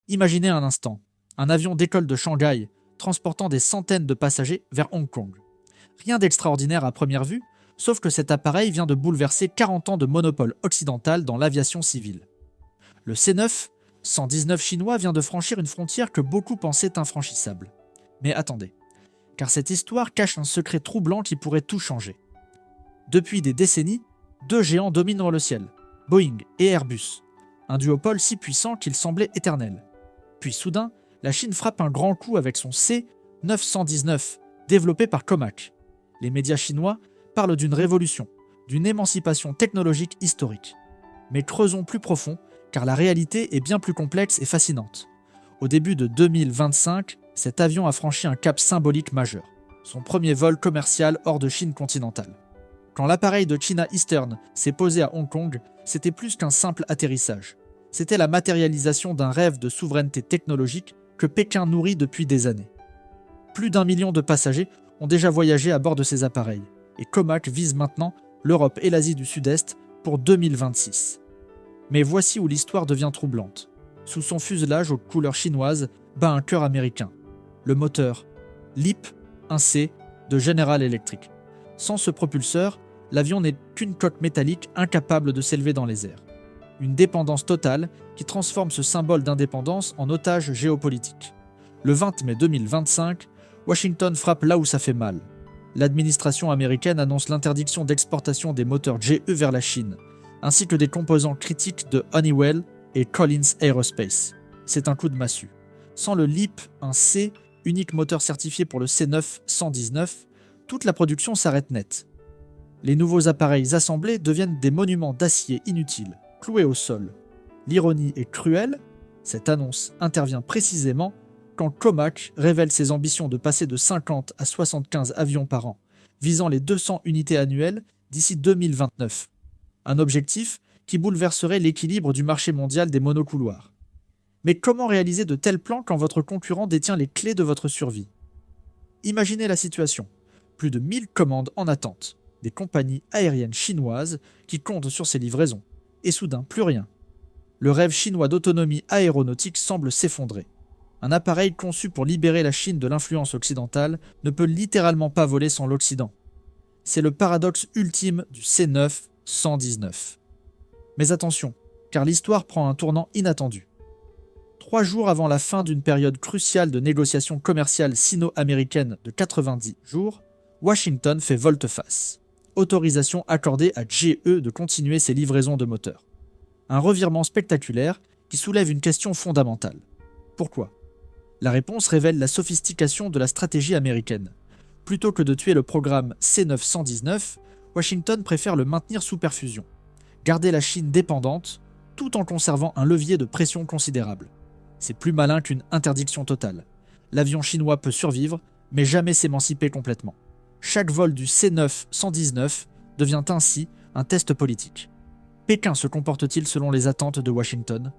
Imaginez un instant, un avion décolle de Shanghai, transportant des centaines de passagers vers Hong Kong. Rien d'extraordinaire à première vue, sauf que cet appareil vient de bouleverser 40 ans de monopole occidental dans l'aviation civile. Le C9, 119 chinois, vient de franchir une frontière que beaucoup pensaient infranchissable. Mais attendez, car cette histoire cache un secret troublant qui pourrait tout changer. Depuis des décennies, deux géants dominent le ciel, Boeing et Airbus, un duopole si puissant qu'il semblait éternel. Puis soudain, la Chine frappe un grand coup avec son C919, développé par Comac. Les médias chinois parlent d'une révolution, d'une émancipation technologique historique. Mais creusons plus profond, car la réalité est bien plus complexe et fascinante. Au début de 2025, cet avion a franchi un cap symbolique majeur, son premier vol commercial hors de Chine continentale. Quand l'appareil de China Eastern s'est posé à Hong Kong, c'était plus qu'un simple atterrissage. C'était la matérialisation d'un rêve de souveraineté technologique que Pékin nourrit depuis des années. Plus d'1 million de passagers ont déjà voyagé à bord de ces appareils, et Comac vise maintenant l'Europe et l'Asie du Sud-Est pour 2026. Mais voici où l'histoire devient troublante. Sous son fuselage aux couleurs chinoises bat un cœur américain. Le moteur, LEAP-1C de General Electric. Sans ce propulseur, l'avion n'est qu'une coque métallique incapable de s'élever dans les airs. Une dépendance totale qui transforme ce symbole d'indépendance en otage géopolitique. Le 20 mai 2025, Washington frappe là où ça fait mal. L'administration américaine annonce l'interdiction d'exportation des moteurs GE vers la Chine, ainsi que des composants critiques de Honeywell et Collins Aerospace. C'est un coup de massue. Sans le LEAP-1C, unique moteur certifié pour le C9-119, toute la production s'arrête net. Les nouveaux appareils assemblés deviennent des monuments d'acier inutiles, cloués au sol. L'ironie est cruelle, cette annonce intervient précisément quand Comac révèle ses ambitions de passer de 50 à 75 avions par an, visant les 200 unités annuelles d'ici 2029. Un objectif qui bouleverserait l'équilibre du marché mondial des monocouloirs. Mais comment réaliser de tels plans quand votre concurrent détient les clés de votre survie ? Imaginez la situation. Plus de 1000 commandes en attente, des compagnies aériennes chinoises qui comptent sur ces livraisons. Et soudain, plus rien. Le rêve chinois d'autonomie aéronautique semble s'effondrer. Un appareil conçu pour libérer la Chine de l'influence occidentale ne peut littéralement pas voler sans l'Occident. C'est le paradoxe ultime du C9-119. Mais attention, car l'histoire prend un tournant inattendu. 3 jours avant la fin d'une période cruciale de négociations commerciales sino-américaines de 90 jours, Washington fait volte-face. Autorisation accordée à GE de continuer ses livraisons de moteurs. Un revirement spectaculaire qui soulève une question fondamentale. Pourquoi ? La réponse révèle la sophistication de la stratégie américaine. Plutôt que de tuer le programme C9-119, Washington préfère le maintenir sous perfusion. Garder la Chine dépendante, tout en conservant un levier de pression considérable. C'est plus malin qu'une interdiction totale. L'avion chinois peut survivre, mais jamais s'émanciper complètement. Chaque vol du C9-119 devient ainsi un test politique. Pékin se comporte-t-il selon les attentes de Washington ?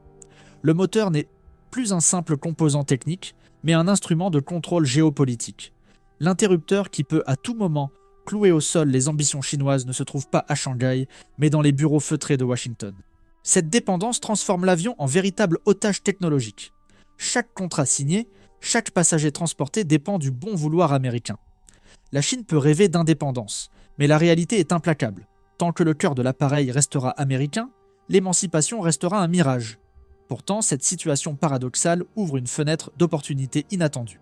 Le moteur n'est plus un simple composant technique, mais un instrument de contrôle géopolitique. L'interrupteur qui peut à tout moment clouer au sol les ambitions chinoises ne se trouve pas à Shanghai, mais dans les bureaux feutrés de Washington. Cette dépendance transforme l'avion en véritable otage technologique. Chaque contrat signé, chaque passager transporté dépend du bon vouloir américain. La Chine peut rêver d'indépendance, mais la réalité est implacable. Tant que le cœur de l'appareil restera américain, l'émancipation restera un mirage. Pourtant, cette situation paradoxale ouvre une fenêtre d'opportunité inattendue.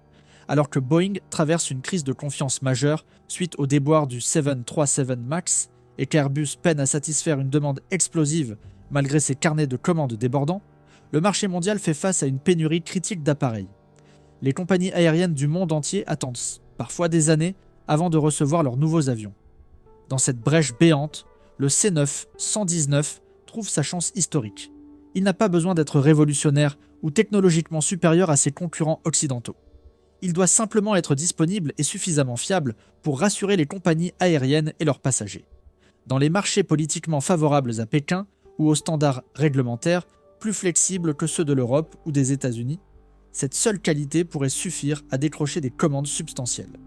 Alors que Boeing traverse une crise de confiance majeure suite au déboire du 737 MAX et qu'Airbus peine à satisfaire une demande explosive malgré ses carnets de commandes débordants, le marché mondial fait face à une pénurie critique d'appareils. Les compagnies aériennes du monde entier attendent parfois des années avant de recevoir leurs nouveaux avions. Dans cette brèche béante, le C9-119 trouve sa chance historique. Il n'a pas besoin d'être révolutionnaire ou technologiquement supérieur à ses concurrents occidentaux. Il doit simplement être disponible et suffisamment fiable pour rassurer les compagnies aériennes et leurs passagers. Dans les marchés politiquement favorables à Pékin ou aux standards réglementaires plus flexibles que ceux de l'Europe ou des États-Unis, cette seule qualité pourrait suffire à décrocher des commandes substantielles.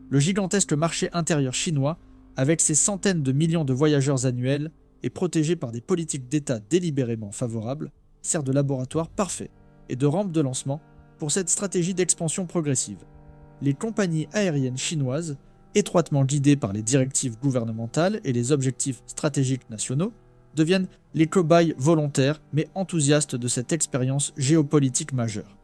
Le gigantesque marché intérieur chinois, avec ses centaines de millions de voyageurs annuels et protégé par des politiques d'État délibérément favorables, sert de laboratoire parfait et de rampe de lancement pour cette stratégie d'expansion progressive. Les compagnies aériennes chinoises, étroitement guidées par les directives gouvernementales et les objectifs stratégiques nationaux, deviennent les cobayes volontaires mais enthousiastes de cette expérience géopolitique majeure.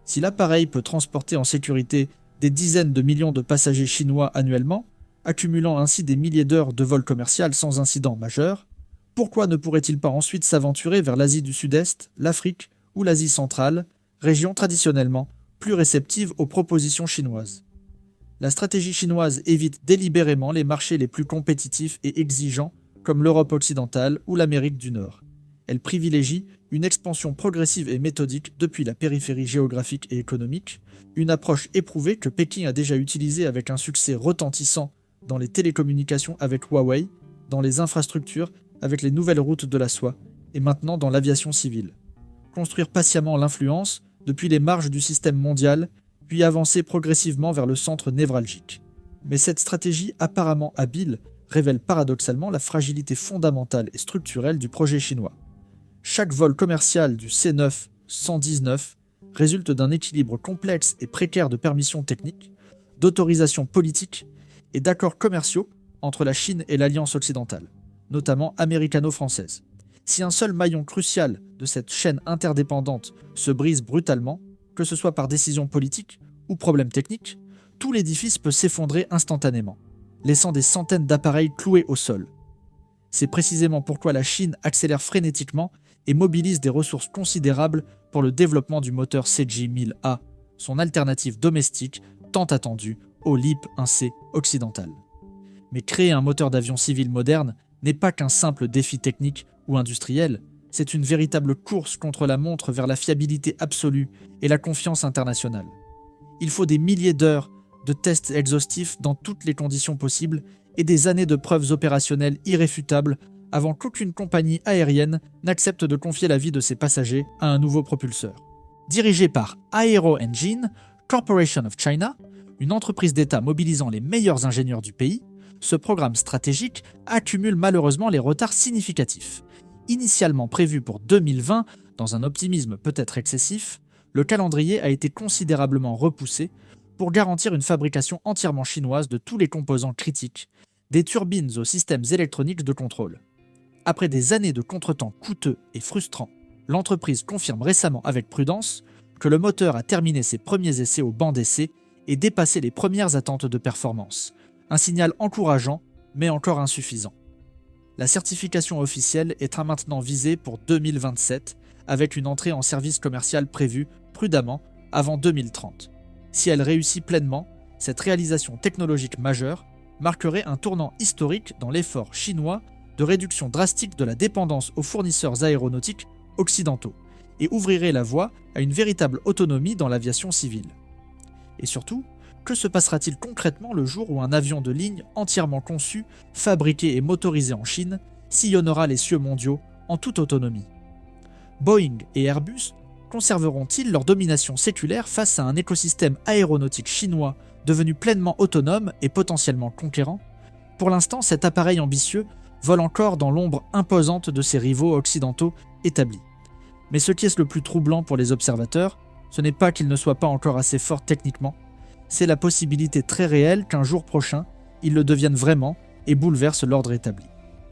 Si l'appareil peut transporter en sécurité des dizaines de millions de passagers chinois annuellement, accumulant ainsi des milliers d'heures de vol commercial sans incident majeur, pourquoi ne pourrait-il pas ensuite s'aventurer vers l'Asie du Sud-Est, l'Afrique ou l'Asie centrale, régions traditionnellement plus réceptives aux propositions chinoises? La stratégie chinoise évite délibérément les marchés les plus compétitifs et exigeants comme l'Europe occidentale ou l'Amérique du Nord. Elle privilégie une expansion progressive et méthodique depuis la périphérie géographique et économique, une approche éprouvée que Pékin a déjà utilisée avec un succès retentissant dans les télécommunications avec Huawei, dans les infrastructures avec les nouvelles routes de la soie et maintenant dans l'aviation civile. Construire patiemment l'influence depuis les marges du système mondial, puis avancer progressivement vers le centre névralgique. Mais cette stratégie apparemment habile révèle paradoxalement la fragilité fondamentale et structurelle du projet chinois. Chaque vol commercial du C9-119 résulte d'un équilibre complexe et précaire de permissions techniques, d'autorisations politiques et d'accords commerciaux entre la Chine et l'Alliance occidentale, notamment américano-française. Si un seul maillon crucial de cette chaîne interdépendante se brise brutalement, que ce soit par décision politique ou problème technique, tout l'édifice peut s'effondrer instantanément, laissant des centaines d'appareils cloués au sol. C'est précisément pourquoi la Chine accélère frénétiquement et mobilise des ressources considérables pour le développement du moteur CJ-1000A, son alternative domestique tant attendue au LEAP 1C occidental. Mais créer un moteur d'avion civil moderne n'est pas qu'un simple défi technique ou industriel, c'est une véritable course contre la montre vers la fiabilité absolue et la confiance internationale. Il faut des milliers d'heures de tests exhaustifs dans toutes les conditions possibles et des années de preuves opérationnelles irréfutables avant qu'aucune compagnie aérienne n'accepte de confier la vie de ses passagers à un nouveau propulseur. Dirigé par Aero Engine Corporation of China, une entreprise d'État mobilisant les meilleurs ingénieurs du pays, ce programme stratégique accumule malheureusement les retards significatifs. Initialement prévu pour 2020, dans un optimisme peut-être excessif, le calendrier a été considérablement repoussé pour garantir une fabrication entièrement chinoise de tous les composants critiques, des turbines aux systèmes électroniques de contrôle. Après des années de contretemps coûteux et frustrants, l'entreprise confirme récemment avec prudence que le moteur a terminé ses premiers essais au banc d'essai et dépassé les premières attentes de performance. Un signal encourageant, mais encore insuffisant. La certification officielle est maintenant visée pour 2027, avec une entrée en service commercial prévue, prudemment, avant 2030. Si elle réussit pleinement, cette réalisation technologique majeure marquerait un tournant historique dans l'effort chinois de réduction drastique de la dépendance aux fournisseurs aéronautiques occidentaux et ouvrirait la voie à une véritable autonomie dans l'aviation civile. Et surtout, que se passera-t-il concrètement le jour où un avion de ligne entièrement conçu, fabriqué et motorisé en Chine sillonnera les cieux mondiaux en toute autonomie? Boeing et Airbus conserveront-ils leur domination séculaire face à un écosystème aéronautique chinois devenu pleinement autonome et potentiellement conquérant? Pour l'instant, cet appareil ambitieux vole encore dans l'ombre imposante de ses rivaux occidentaux établis. Mais ce qui est le plus troublant pour les observateurs, ce n'est pas qu'il ne soit pas encore assez fort techniquement, c'est la possibilité très réelle qu'un jour prochain, il le devienne vraiment et bouleverse l'ordre établi.